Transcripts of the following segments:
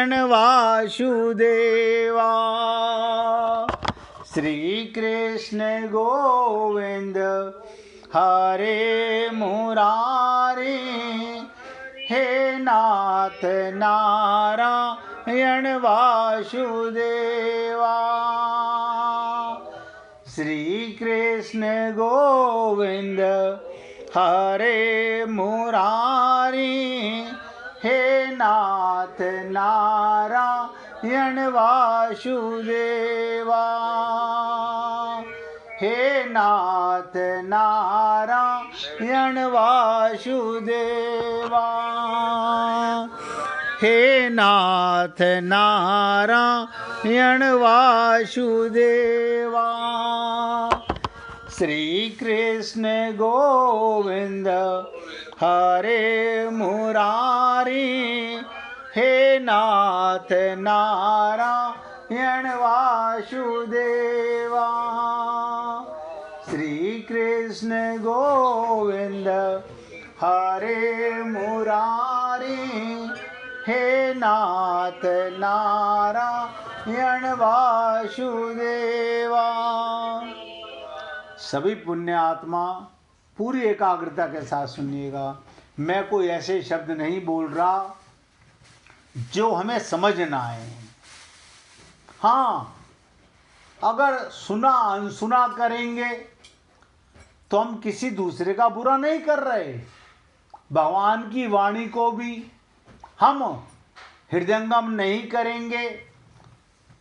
वासुदेवा श्री कृष्ण गोविंद हरे मुरारी, हे नाथ नारायण वासुदेवा। श्री कृष्ण गोविंद हरे मुरारी, हे नाथ नारायण वासुदेवा। हे नाथ नारायण वासुदेवा, हे नाथ नारायण वासुदेवा। श्री कृष्ण गोविंद हरे मुरारी, हे नाथ नारायण वासुदेवा। श्री कृष्ण गोविंद हरे मुरारी, हे नाथ नारायण वासुदेवा। सभी पुण्य आत्मा पूरी एकाग्रता के साथ सुनिएगा। मैं कोई ऐसे शब्द नहीं बोल रहा जो हमें समझ ना आए। हाँ, अगर सुना अनसुना करेंगे तो हम किसी दूसरे का बुरा नहीं कर रहे। भगवान की वाणी को भी हम हृदयंगम नहीं करेंगे।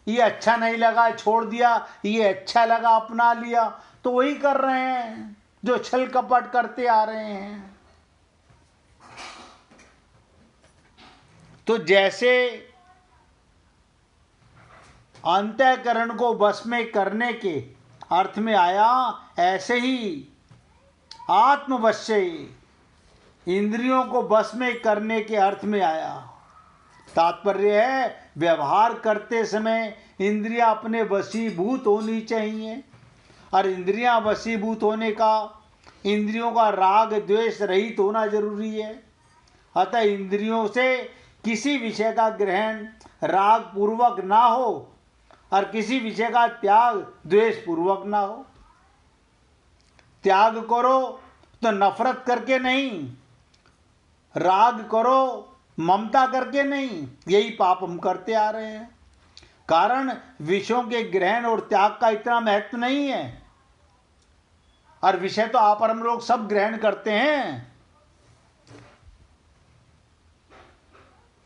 ये अच्छा नहीं लगा छोड़ दिया, ये अच्छा लगा अपना लिया, तो वही कर रहे हैं जो छल कपट करते आ रहे हैं। तो जैसे अंतःकरण को वश में करने के अर्थ में आया, ऐसे ही आत्मवश से इंद्रियों को वश में करने के अर्थ में आया। तात्पर्य है, व्यवहार करते समय इंद्रियां अपने वशीभूत होनी चाहिए, और इंद्रियां वशीभूत होने का इंद्रियों का राग द्वेष रहित होना जरूरी है। अतः इंद्रियों से किसी विषय का ग्रहण राग पूर्वक ना हो और किसी विषय का त्याग द्वेष पूर्वक ना हो। त्याग करो तो नफरत करके नहीं, राग करो ममता करके नहीं। यही पाप हम करते आ रहे हैं। कारण विषयों के ग्रहण और त्याग का इतना महत्व नहीं है, और विषय तो आप और हम लोग सब ग्रहण करते हैं।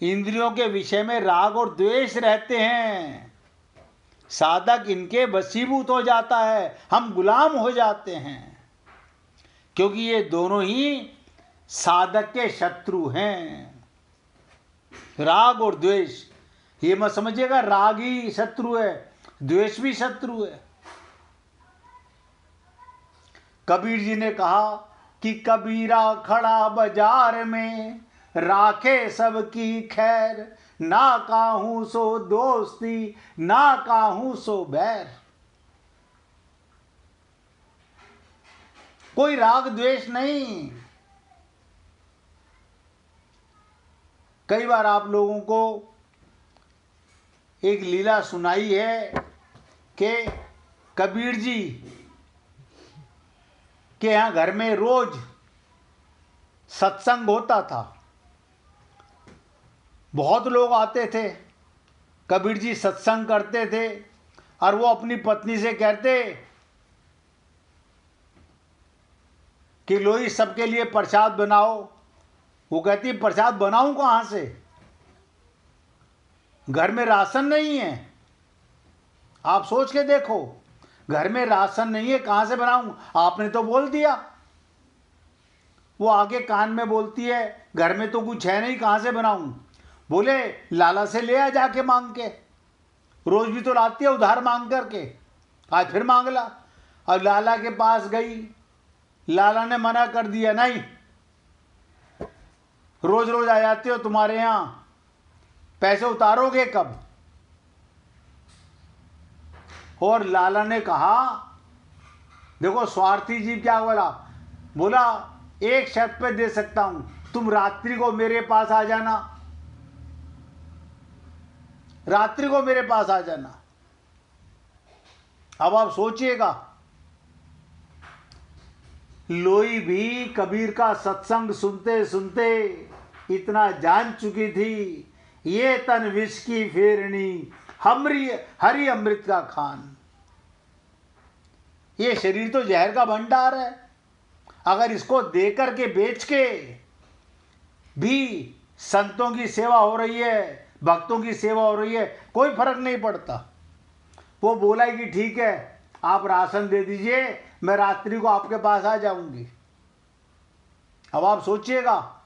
इंद्रियों के विषय में राग और द्वेष रहते हैं। साधक इनके वशीभूत हो जाता है, हम गुलाम हो जाते हैं, क्योंकि ये दोनों ही साधक के शत्रु हैं। राग और द्वेष, ये मत समझिएगा राग ही शत्रु है, द्वेष भी शत्रु है। कबीर जी ने कहा कि कबीरा खड़ा बाजार में, राखे सबकी खैर, ना काहू सो दोस्ती ना काहू सो बैर। कोई राग द्वेष नहीं। कई बार आप लोगों को एक लीला सुनाई है कि कबीर जी के यहाँ घर में रोज सत्संग होता था। बहुत लोग आते थे, कबीर जी सत्संग करते थे, और वो अपनी पत्नी से कहते कि लो ही सबके लिए प्रसाद बनाओ। वो कहती प्रसाद बनाऊं कहाँ से, घर में राशन नहीं है। आप सोच के देखो, घर में राशन नहीं है, कहाँ से बनाऊं। आपने तो बोल दिया। वो आगे कान में बोलती है, घर में तो कुछ है नहीं, कहाँ से बनाऊं। बोले लाला से ले आ जाके मांग के, रोज भी तो लाती है उधार मांग करके, आज फिर मांग ला। अब लाला के पास गई, लाला ने मना कर दिया, नहीं रोज रोज आ जाते हो, तुम्हारे यहाँ पैसे उतारोगे कब। और लाला ने कहा, देखो स्वार्थी जीव क्या बोला, बोला एक शर्त पे दे सकता हूं, तुम रात्रि को मेरे पास आ जाना। रात्रि को मेरे पास आ जाना। अब आप सोचिएगा, लोई भी कबीर का सत्संग सुनते सुनते इतना जान चुकी थी, ये तन विष की फेरनी हरि अमृत का खान। ये शरीर तो जहर का भंडार है, अगर इसको दे करके बेच के भी संतों की सेवा हो रही है, भक्तों की सेवा हो रही है, कोई फर्क नहीं पड़ता। वो बोला कि ठीक है आप राशन दे दीजिए, मैं रात्रि को आपके पास आ जाऊंगी। अब आप सोचिएगा,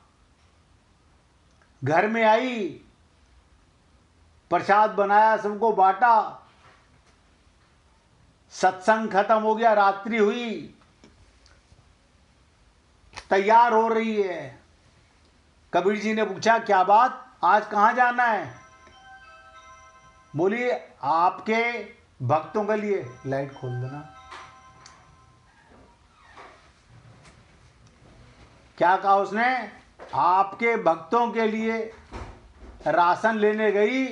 घर में आई, प्रसाद बनाया, सबको बांटा, सत्संग खत्म हो गया, रात्रि हुई, तैयार हो रही है। कबीर जी ने पूछा क्या बात, आज कहां जाना है? बोली आपके भक्तों के लिए। लाइट खोल देना। क्या कहा उसने? आपके भक्तों के लिए राशन लेने गई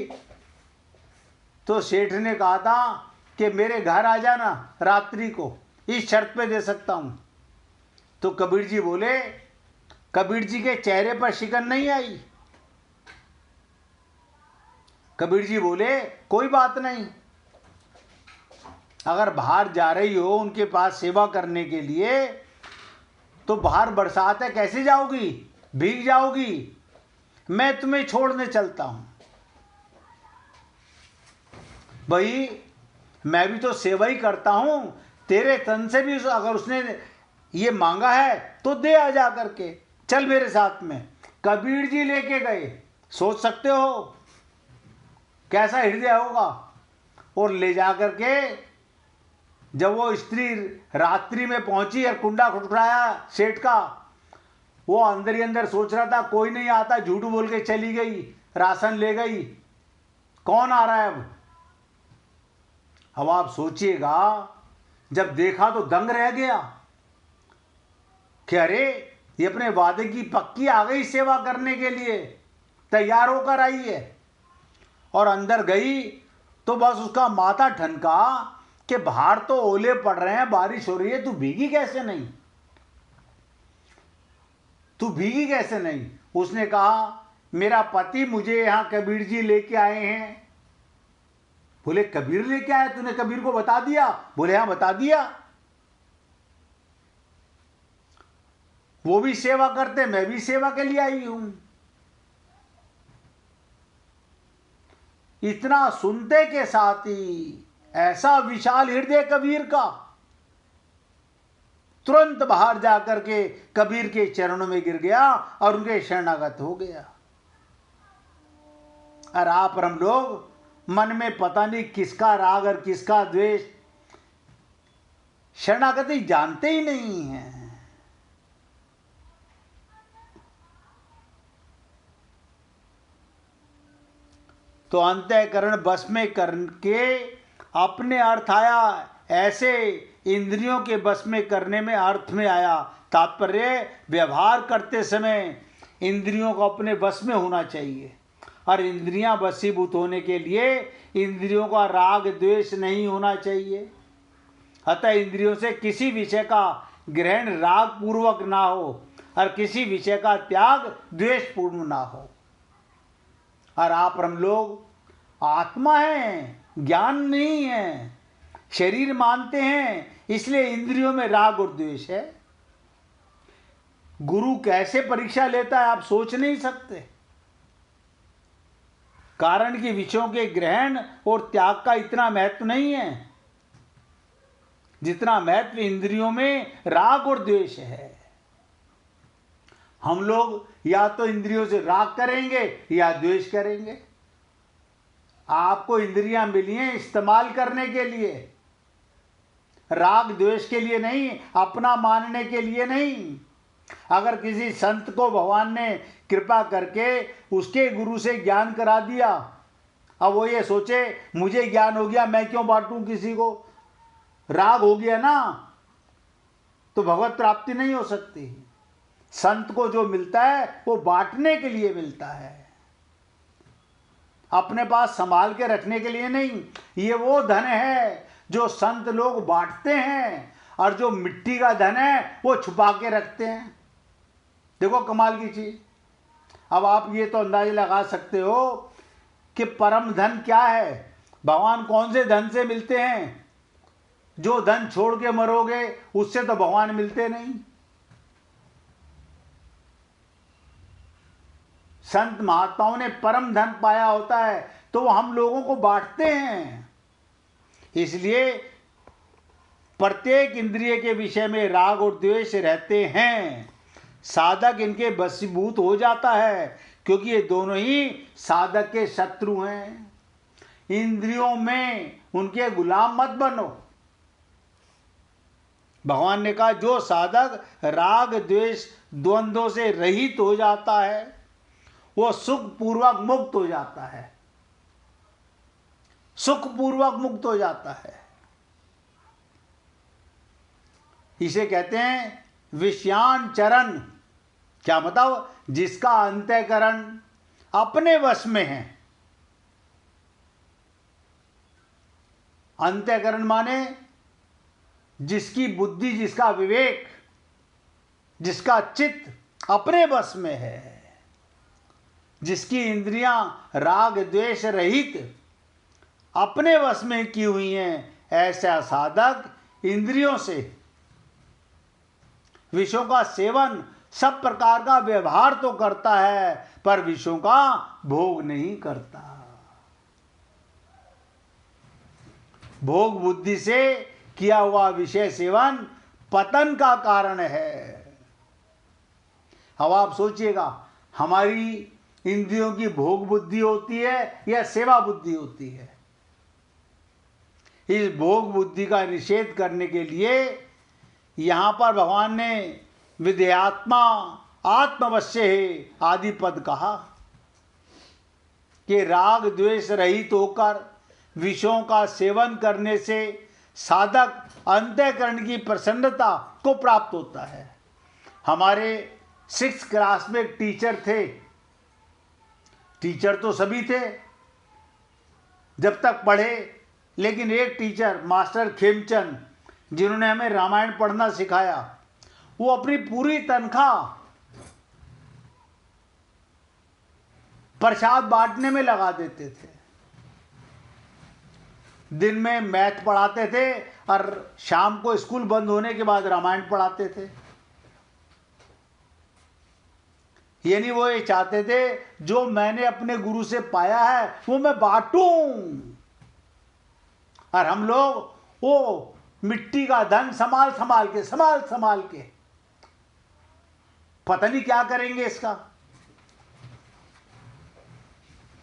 तो सेठ ने कहा था कि मेरे घर आ जाना रात्रि को, इस शर्त पे दे सकता हूं। तो कबीर जी बोले, कबीर जी के चेहरे पर शिकन नहीं आई। कबीर जी बोले कोई बात नहीं, अगर बाहर जा रही हो उनके पास सेवा करने के लिए, तो बाहर बरसात है, कैसे जाओगी? भीग जाओगी, मैं तुम्हें छोड़ने चलता हूं। भाई मैं भी तो सेवा ही करता हूं, तेरे तन से भी अगर उसने ये मांगा है तो दे आ जा करके, चल मेरे साथ में। कबीर जी लेके गए, सोच सकते हो कैसा हृदय होगा। और ले जा करके जब वो स्त्री रात्रि में पहुंची और कुंडा खटखटाया सेठ का, वो अंदर ही अंदर सोच रहा था कोई नहीं आता, झूठ बोल के चली गई, राशन ले गई, कौन आ रहा है अब आप सोचिएगा, जब देखा तो दंग रह गया कि अरे ये अपने वादे की पक्की आ गई, सेवा करने के लिए तैयार होकर आई है। और अंदर गई तो बस उसका माथा ठनका कि बाहर तो ओले पड़ रहे हैं, बारिश हो रही है, तू भीगी कैसे नहीं? तू भीगी कैसे नहीं? उसने कहा मेरा पति मुझे यहां कबीर जी लेके आए हैं। बोले कबीर लेके आए, तूने कबीर को बता दिया? बोले हाँ बता दिया, वो भी सेवा करते, मैं भी सेवा के लिए आई हूं। इतना सुनते के साथ ही ऐसा विशाल हृदय कबीर का, तुरंत बाहर जाकर के कबीर के चरणों में गिर गया और उनके शरणागत हो गया। और आप और हम लोग मन में पता नहीं किसका राग और किसका द्वेष, शरणागति जानते ही नहीं है। तो अंतःकरण बस में करके अपने अर्थ आया, ऐसे इंद्रियों के बस में करने में अर्थ में आया। तात्पर्य व्यवहार करते समय इंद्रियों को अपने बस में होना चाहिए, और इंद्रियां वशीभूत होने के लिए इंद्रियों का राग द्वेष नहीं होना चाहिए। अतः इंद्रियों से किसी विषय का ग्रहण राग पूर्वक ना हो, और किसी विषय का त्याग द्वेष पूर्ण ना हो। और आप हम लोग आत्मा हैं, ज्ञान नहीं है, शरीर मानते हैं, इसलिए इंद्रियों में राग और द्वेष है। गुरु कैसे परीक्षा लेता है आप सोच नहीं सकते। कारण कि विषयों के ग्रहण और त्याग का इतना महत्व नहीं है जितना महत्व इंद्रियों में राग और द्वेष है। हम लोग या तो इंद्रियों से राग करेंगे या द्वेष करेंगे। आपको इंद्रियां मिली हैं इस्तेमाल करने के लिए, राग द्वेष के लिए नहीं, अपना मानने के लिए नहीं। अगर किसी संत को भगवान ने कृपा करके उसके गुरु से ज्ञान करा दिया, अब वो ये सोचे मुझे ज्ञान हो गया, मैं क्यों बांटूं किसी को, राग हो गया ना, तो भगवत प्राप्ति नहीं हो सकती। संत को जो मिलता है वो बांटने के लिए मिलता है। अपने पास संभाल के रखने के लिए नहीं। ये वो धन है जो संत लोग बांटते हैं, और जो मिट्टी का धन है वो छुपा के रखते हैं। देखो कमाल की चीज। अब आप ये तो अंदाजा लगा सकते हो कि परम धन क्या है। भगवान कौन से धन से मिलते हैं? जो धन छोड़ के मरोगे उससे तो भगवान मिलते नहीं। संत महात्माओं ने परम धन पाया होता है तो वो हम लोगों को बांटते हैं। इसलिए प्रत्येक इंद्रिय के विषय में राग और द्वेष रहते हैं। साधक इनके वशीभूत हो जाता है, क्योंकि ये दोनों ही साधक के शत्रु हैं। इंद्रियों में उनके गुलाम मत बनो। भगवान ने कहा जो साधक राग द्वेष द्वंद्वों से रहित हो जाता है वो सुख पूर्वक मुक्त हो जाता है। सुख पूर्वक मुक्त हो जाता है। इसे कहते हैं विषयान चरण। क्या मतलब? जिसका अंतःकरण अपने वश में है। अंतःकरण माने जिसकी बुद्धि, जिसका विवेक, जिसका चित्त अपने वश में है, जिसकी इंद्रियां राग द्वेष रहित अपने वश में की हुई हैं, ऐसा साधक इंद्रियों से विषयों का सेवन, सब प्रकार का व्यवहार तो करता है पर विषयों का भोग नहीं करता। भोग बुद्धि से किया हुआ विषय सेवन पतन का कारण है। अब आप सोचिएगा, हमारी इंद्रियों की भोग बुद्धि होती है या सेवा बुद्धि होती है? इस भोग बुद्धि का निषेध करने के लिए यहां पर भगवान ने विधेयात्मा आत्मवश्य है आदि पद कहा कि राग द्वेष रहित होकर विषयों का सेवन करने से साधक अंतःकरण की प्रसन्नता को प्राप्त होता है। हमारे 6th क्लास में एक टीचर थे। टीचर तो सभी थे जब तक पढ़े, लेकिन एक टीचर मास्टर खेमचंद, जिन्होंने हमें रामायण पढ़ना सिखाया, वो अपनी पूरी तनख्वाह प्रसाद बांटने में लगा देते थे। दिन में मैथ पढ़ाते थे और शाम को स्कूल बंद होने के बाद रामायण पढ़ाते थे। यानी वो ये चाहते थे जो मैंने अपने गुरु से पाया है वो मैं बांटूं। और हम लोग वो मिट्टी का धन संभाल संभाल के पता नहीं क्या करेंगे इसका।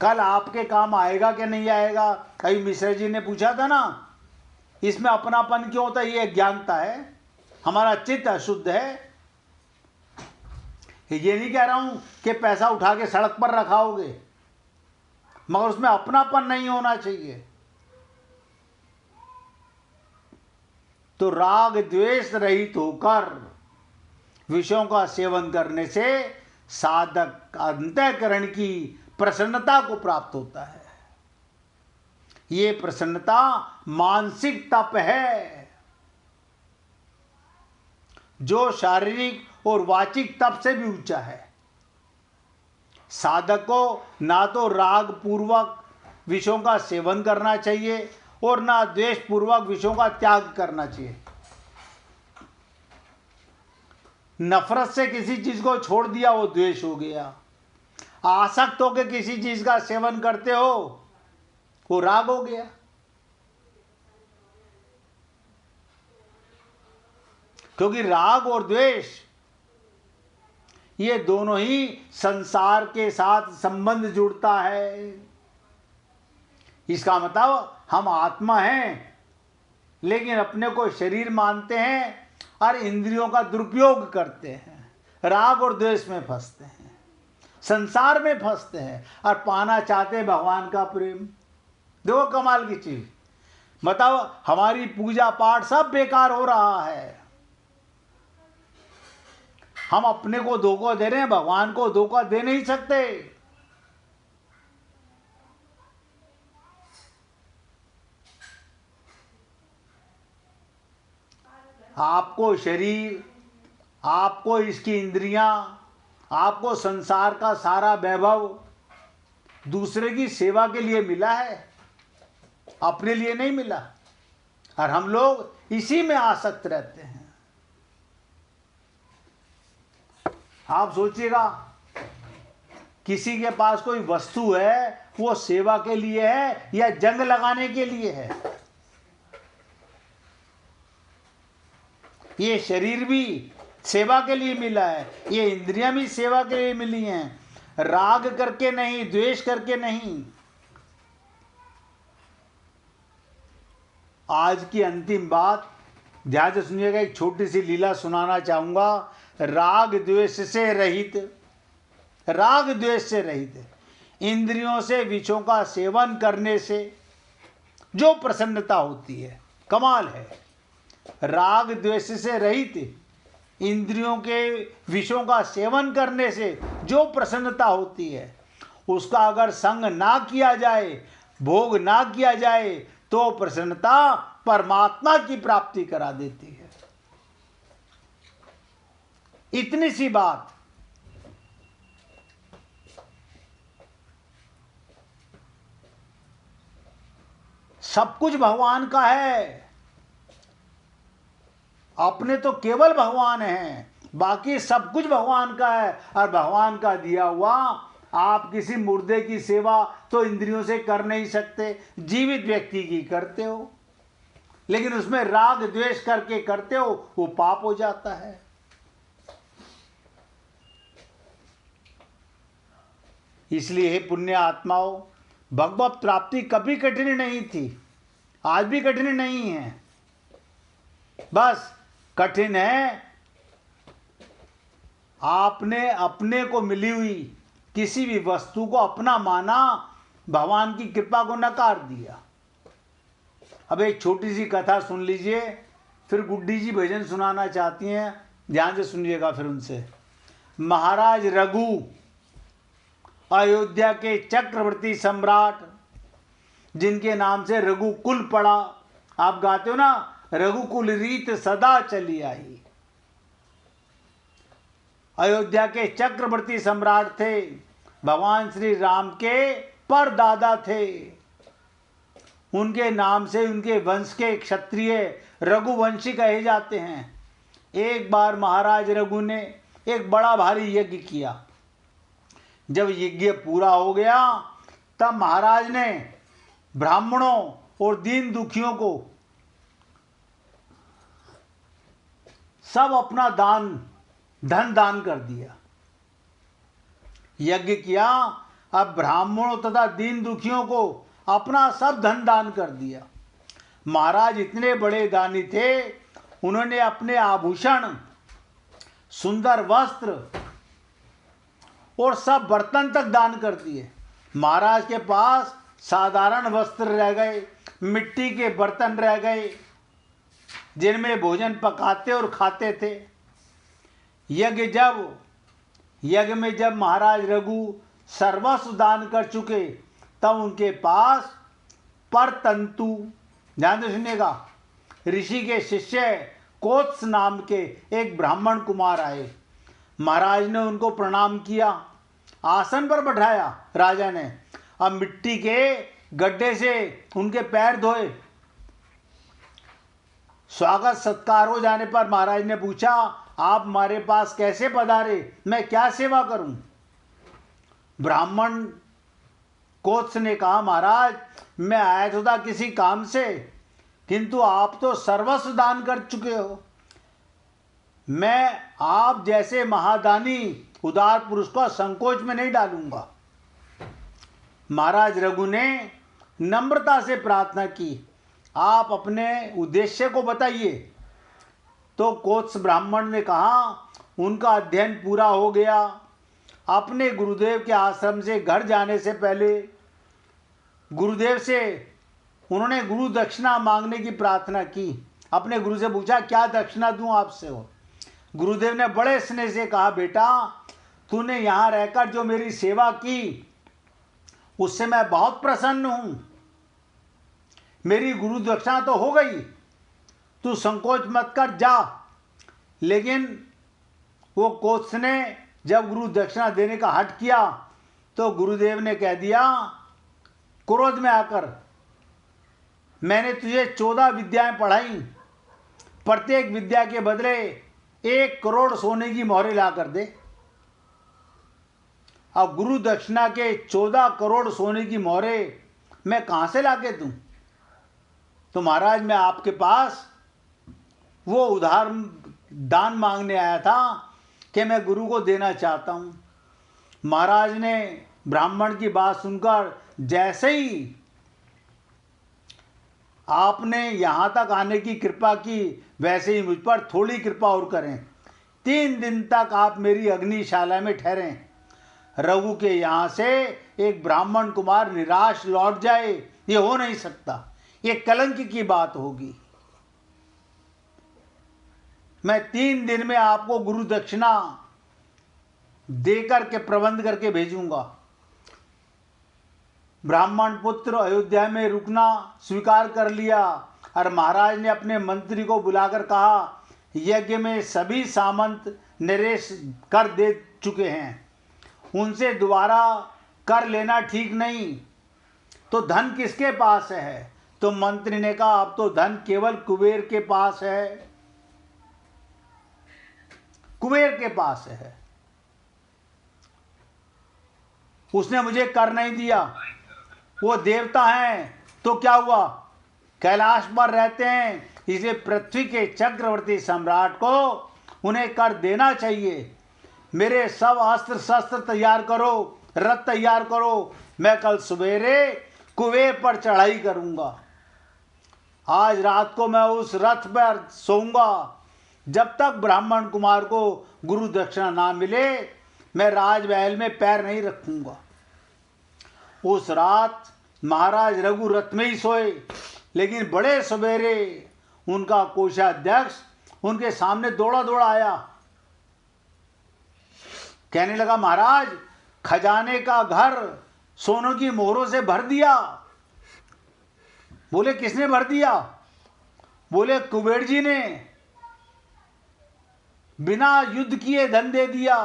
कल आपके काम आएगा कि नहीं आएगा? कई मिश्रा जी ने पूछा था ना, इसमें अपनापन क्यों होता है? ये अज्ञानता है, हमारा चित्त अशुद्ध है। ये नहीं कह रहा हूं कि पैसा उठा के सड़क पर रखाओगे, मगर उसमें अपनापन नहीं होना चाहिए। तो राग द्वेष रहित होकर विषयों का सेवन करने से साधक अंतःकरण की प्रसन्नता को प्राप्त होता है। ये प्रसन्नता मानसिक तप है जो शारीरिक और वाचिक तप से भी ऊंचा है। साधक को ना तो राग पूर्वक विषयों का सेवन करना चाहिए और ना द्वेष पूर्वक विषयों का त्याग करना चाहिए। नफरत से किसी चीज को छोड़ दिया वो द्वेष हो गया। आसक्त होकर किसी चीज का सेवन करते हो वो राग हो गया। क्योंकि राग और द्वेष ये दोनों ही संसार के साथ संबंध जुड़ता है। इसका मतलब हम आत्मा हैं लेकिन अपने को शरीर मानते हैं और इंद्रियों का दुरुपयोग करते हैं, राग और द्वेष में फंसते हैं, संसार में फंसते हैं और पाना चाहते हैं भगवान का प्रेम। देखो कमाल की चीज, मतलब हमारी पूजा पाठ सब बेकार हो रहा है। हम अपने को धोखा दे रहे हैं, भगवान को धोखा दे नहीं सकते। आपको शरीर, आपको इसकी इंद्रियां, आपको संसार का सारा वैभव दूसरे की सेवा के लिए मिला है, अपने लिए नहीं मिला। और हम लोग इसी में आसक्त रहते हैं। आप सोचिएगा, किसी के पास कोई वस्तु है, वो सेवा के लिए है या जंग लगाने के लिए है? ये शरीर भी सेवा के लिए मिला है, ये इंद्रियां भी सेवा के लिए मिली हैं, राग करके नहीं, द्वेष करके नहीं। आज की अंतिम बात ध्यान से सुनिएगा, एक छोटी सी लीला सुनाना चाहूंगा। राग द्वेष से रहित, राग द्वेष से रहित इंद्रियों से विषयों का सेवन करने से जो प्रसन्नता होती है, कमाल है। राग द्वेष से रहित इंद्रियों के विषयों का सेवन करने से जो प्रसन्नता होती है, उसका अगर संग ना किया जाए, भोग ना किया जाए, तो प्रसन्नता परमात्मा की प्राप्ति करा देती है। इतनी सी बात। सब कुछ भगवान का है, अपने तो केवल भगवान हैं, बाकी सब कुछ भगवान का है। और भगवान का दिया हुआ आप किसी मुर्दे की सेवा तो इंद्रियों से कर नहीं सकते, जीवित व्यक्ति की करते हो, लेकिन उसमें राग द्वेष करके करते हो, वो पाप हो जाता है। इसलिए हे पुण्य आत्माओं, भगवत प्राप्ति कभी कठिन नहीं थी, आज भी कठिन नहीं है। बस कठिन है आपने अपने को मिली हुई किसी भी वस्तु को अपना माना, भगवान की कृपा को नकार दिया। अब एक छोटी सी कथा सुन लीजिए, फिर गुड्डी जी भजन सुनाना चाहती हैं, ध्यान से सुनिएगा फिर उनसे। महाराज रघु, अयोध्या के चक्रवर्ती सम्राट, जिनके नाम से रघुकुल पड़ा। आप गाते हो ना, रघुकुल रीत सदा चली आई। अयोध्या के चक्रवर्ती सम्राट थे, भगवान श्री राम के परदादा थे। उनके नाम से उनके वंश के क्षत्रिय रघुवंशी कहे जाते हैं। एक बार महाराज रघु ने एक बड़ा भारी यज्ञ किया। जब यज्ञ पूरा हो गया, तब महाराज ने ब्राह्मणों और दीन दुखियों को सब अपना धन दान कर दिया। यज्ञ किया, अब ब्राह्मणों तथा दीन दुखियों को अपना सब धन दान कर दिया। महाराज इतने बड़े दानी थे, उन्होंने अपने आभूषण, सुंदर वस्त्र और सब बर्तन तक दान कर दिए। महाराज के पास साधारण वस्त्र रह गए, मिट्टी के बर्तन रह गए, जिनमें भोजन पकाते और खाते थे। यज्ञ में जब महाराज रघु सर्वस्व दान कर चुके, तब उनके पास परतंतु, ध्यान से सुनिएगा, ऋषि के शिष्य कोत्स नाम के एक ब्राह्मण कुमार आए। महाराज ने उनको प्रणाम किया, आसन पर बैठाया राजा ने। अब मिट्टी के गड्ढे से उनके पैर धोए। स्वागत सत्कार हो जाने पर महाराज ने पूछा, आप हमारे पास कैसे पधारे, मैं क्या सेवा करूं? ब्राह्मण कोत्स ने कहा, महाराज मैं आया तो था किसी काम से, किंतु आप तो सर्वस्व दान कर चुके हो। मैं आप जैसे महादानी उदार पुरुष को संकोच में नहीं डालूंगा। महाराज रघु ने नम्रता से प्रार्थना की, आप अपने उद्देश्य को बताइए। तो कोत्स ब्राह्मण ने कहा, उनका अध्ययन पूरा हो गया। अपने गुरुदेव के आश्रम से घर जाने से पहले गुरुदेव से उन्होंने गुरु दक्षिणा मांगने की प्रार्थना की। अपने गुरु से पूछा, क्या दक्षिणा दूं आपसे हो? गुरुदेव ने बड़े स्नेह से कहा, बेटा तूने यहाँ रहकर जो मेरी सेवा की, उससे मैं बहुत प्रसन्न हूँ। मेरी गुरु दक्षिणा तो हो गई, तू संकोच मत कर, जा। लेकिन वो कोत्स ने जब गुरु दक्षिणा देने का हट किया तो गुरुदेव ने कह दिया क्रोध में आकर, मैंने तुझे 14 विद्याएं पढ़ाई, प्रत्येक विद्या के बदले 1 करोड़ सोने की मोहरें ला कर दे। अब गुरु दक्षिणा के 14 करोड़ सोने की मोहरें मैं कहाँ से ला के दूँ? तो महाराज मैं आपके पास वो उधार दान मांगने आया था कि मैं गुरु को देना चाहता हूँ। महाराज ने ब्राह्मण की बात सुनकर जैसे ही आपने यहाँ तक आने की कृपा की, वैसे ही मुझ पर थोड़ी कृपा और करें। 3 दिन तक आप मेरी अग्निशाला में ठहरें। रघु के यहाँ से एक ब्राह्मण कुमार निराश लौट जाए, ये हो नहीं सकता, ये कलंक की बात होगी। मैं 3 दिन में आपको गुरु दक्षिणा देकर के प्रबंध करके भेजूंगा। ब्राह्मण पुत्र अयोध्या में रुकना स्वीकार कर लिया और महाराज ने अपने मंत्री को बुलाकर कहा, यज्ञ में सभी सामंत निवेश कर दे चुके हैं, उनसे दोबारा कर लेना ठीक नहीं। तो धन किसके पास है? तो मंत्री ने कहा, अब तो धन केवल कुबेर के पास है, कुबेर के पास है। उसने मुझे कर नहीं दिया। वो देवता हैं तो क्या हुआ, कैलाश पर रहते हैं, इसे पृथ्वी के चक्रवर्ती सम्राट को उन्हें कर देना चाहिए। मेरे सब अस्त्र शस्त्र तैयार करो, रथ तैयार करो, मैं कल सवेरे कुबेर पर चढ़ाई करूंगा। आज रात को मैं उस रथ पर सोऊंगा। जब तक ब्राह्मण कुमार को गुरु दक्षिणा ना मिले मैं राजमहल में पैर नहीं रखूंगा। उस रात महाराज रघु रथ में ही सोए, लेकिन बड़े सवेरे उनका कोषाध्यक्ष उनके सामने दौड़ा दौड़ा आया। कहने लगा, महाराज खजाने का घर सोनों की मोहरों से भर दिया। बोले किसने भर दिया? बोले कुबेर जी ने बिना युद्ध किए धन दे दिया।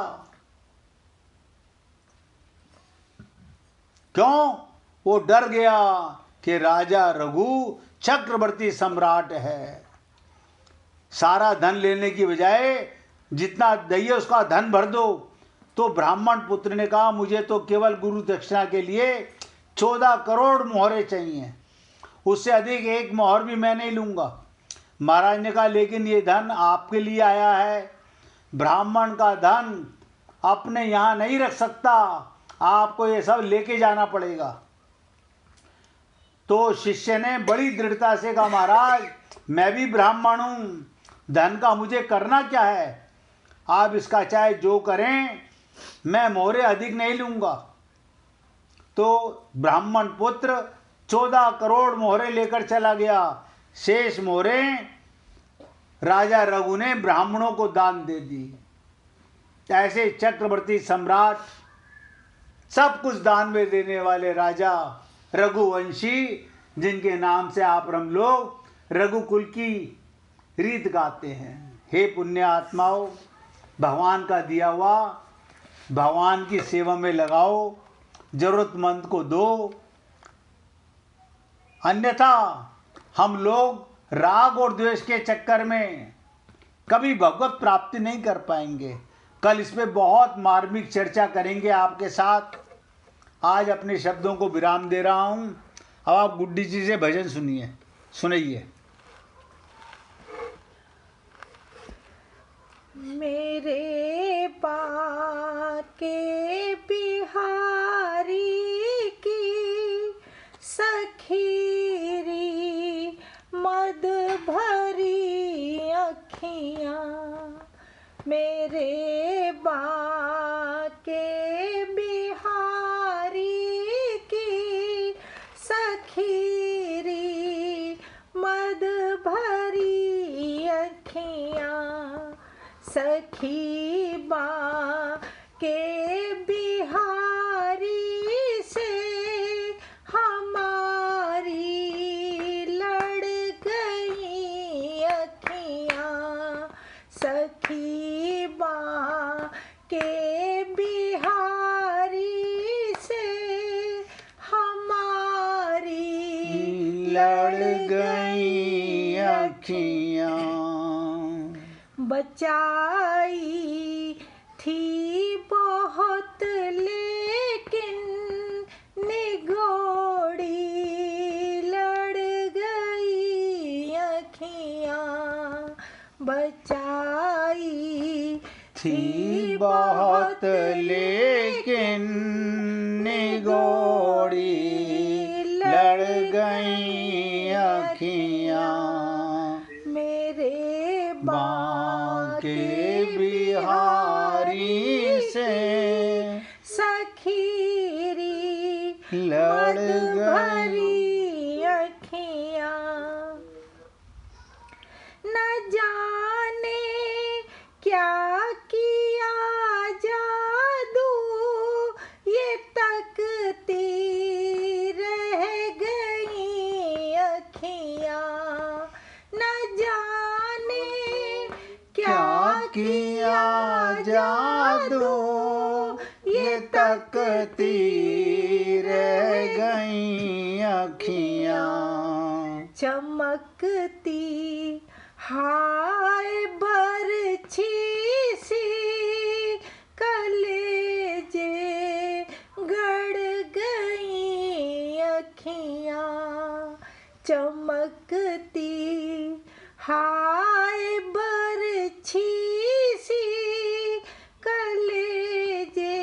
क्यों? वो डर गया कि राजा रघु चक्रवर्ती सम्राट है, सारा धन लेने की बजाय जितना दइए उसका धन भर दो। तो ब्राह्मण पुत्र ने कहा, मुझे तो केवल गुरु दक्षिणा के लिए 14 करोड़ मोहरें चाहिए, उससे अधिक 1 मोहर भी मैं नहीं लूंगा। महाराज ने कहा, लेकिन ये धन आपके लिए आया है, ब्राह्मण का धन अपने यहाँ नहीं रख सकता, आपको ये सब लेके जाना पड़ेगा। तो शिष्य ने बड़ी दृढ़ता से कहा, महाराज मैं भी ब्राह्मण हूँ, धन का मुझे करना क्या है, आप इसका चाहे जो करें, मैं मोहरें अधिक नहीं लूंगा। तो ब्राह्मण पुत्र 14 करोड़ मोहरें लेकर चला गया। शेष मोहरें राजा रघु ने ब्राह्मणों को दान दे दी। ऐसे चक्रवर्ती सम्राट, सब कुछ दान में देने वाले राजा रघुवंशी, जिनके नाम से आप हम लोग रघुकुल की रीत गाते हैं। हे पुण्य आत्माओं, भगवान का दिया हुआ भगवान की सेवा में लगाओ, जरूरतमंद को दो, अन्यथा हम लोग राग और द्वेष के चक्कर में कभी भगवत प्राप्ति नहीं कर पाएंगे। कल इस पे बहुत मार्मिक चर्चा करेंगे आपके साथ। आज अपने शब्दों को विराम दे रहा हूँ। अब आप गुड्डी जी से भजन सुनिए। मेरे बाके बिहारी की सखीरी मद भरी अखियाँ, मेरे बाके बिहारी की सखीरी मद भरी अखियाँ, सखी बा के बिहारी से हमारी लड़ गई लड़ गई अखियाँ। बचाई थी बहुत लेकिन निगोड़ी लड़ गई अखियाँ। बचाई थी बहुत लेकिन निगोड़ी लड़ गई अखियाँ। मेरे बांके बिहारी से सखीरी लड़ मद गई। भरी अखियाँ। न जाने क्या किया जादू ये तकती रह गई अखियाँ। न जाने क्या किया जादू ये तकती रह गई अखियाँ। चमकती हाय बरछी सी कलेजे गड़ गई अखियाँ। चमकती हाय बरछी सी कलेजे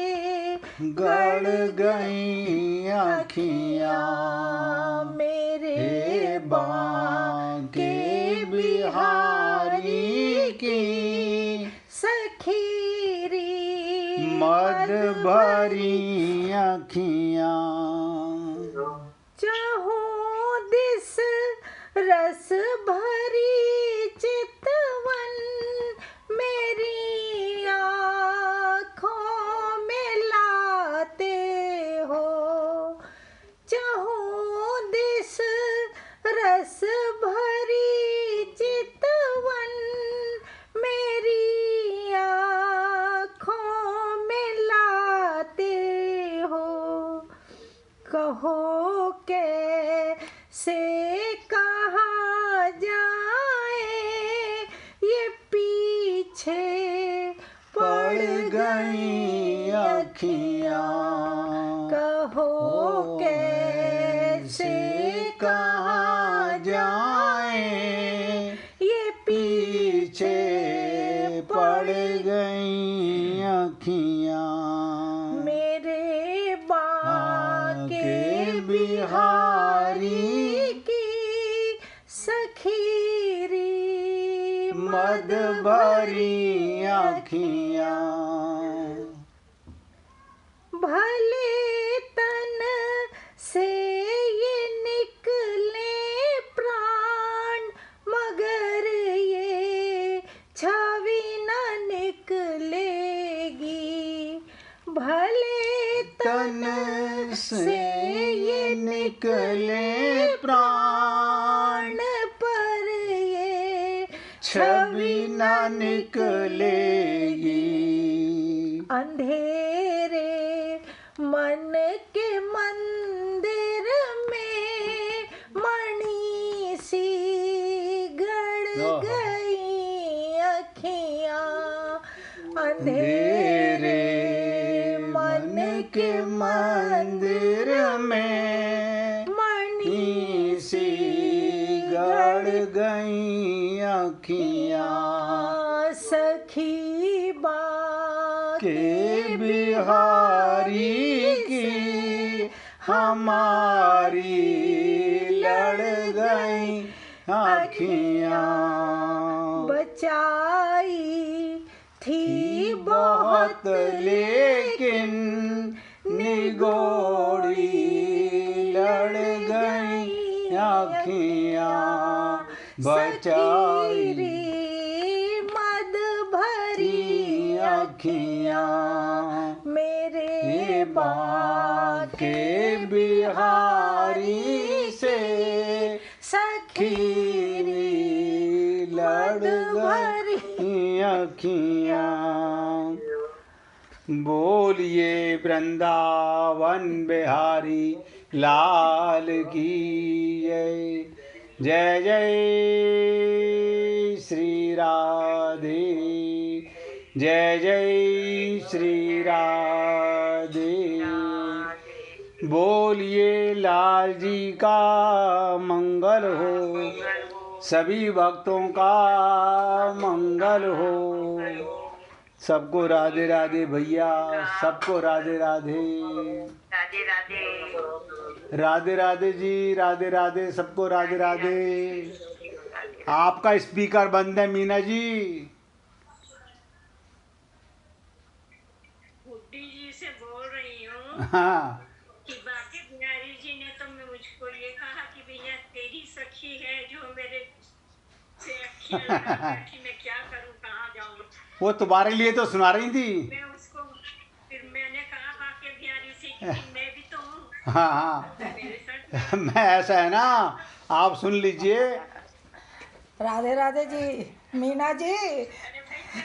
गड़ गई अखियाँ। मेरे बांके बिहारी की सखीरी मद भरी अखियाँ। चाहूं दिस रस भरी चितवन मेरी आँखों में लाते हो। चाहूं दिस रस भरी चितवन मेरी आँखों में लाते हो। कहो कैसे कहाँ जाए ये पीछे पड़ गई अखियाँ। कहो कैसे कहाँ जाए ये पीछे पड़ गई अखियाँ। मेरे बांके बिहारी की सखीरी मद भरी अखियाँ। भले तन से ये निकले प्राण मगर ये छवि न निकलेगी। भले तन से ये निकले प्राण पर ये छवि न निकलेगी। अंधेरे मन के मंदिर में मणि सी गड़ गई अखियाँ। अंधेरे मन के मंदिर में मणि सी गड़ गई अखियाँ। सखी के बिहारी की हमारी लड़ गई अखियाँ। बचाई थी बहुत लेकिन निगोड़ी लड़ गई अखियाँ। बचाई मद भरी अखियाँ। मेरे बांके बिहारी से सखीरी लड़ भरी गई अखियाँ। बोलिए वृंदावन बिहारी लाल की। जय। जय जय श्री राधे, जय जय श्री राधे। बोलिए लाल जी का मंगल हो, सभी भक्तों का मंगल हो। सबको राधे राधे भैया, सबको राधे राधे। राधे राधे। राधे राधे जी, राधे राधे, सबको राधे राधे। आपका स्पीकर बंद है मीना जी। बुड्ढी जी से बोल रही हूँ हाँ कि बाकी बिहारी जी ने तो मुझको ये कहा कि भैया तेरी सखी है जो मेरे से अखियाँ लगा बैठी, मैं क्या करूँ, कहाँ जाऊँ। वो तुम्हारे लिए तो सुना रही थी। मैं उसको फिर मैंने कहा बाकी बिहारी से कि मैं भी तो हूँ, हाँ हाँ मेरे साथ मैं ऐसा है ना, आप सुन लीजिए। राधे राधे जी, मीना जी,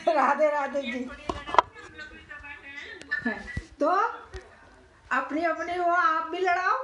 राधे राधे जी। थोड़ी लड़ाई हम लोग भी तो बात है। तो अपनी अपनी वो आप भी लड़ाओ।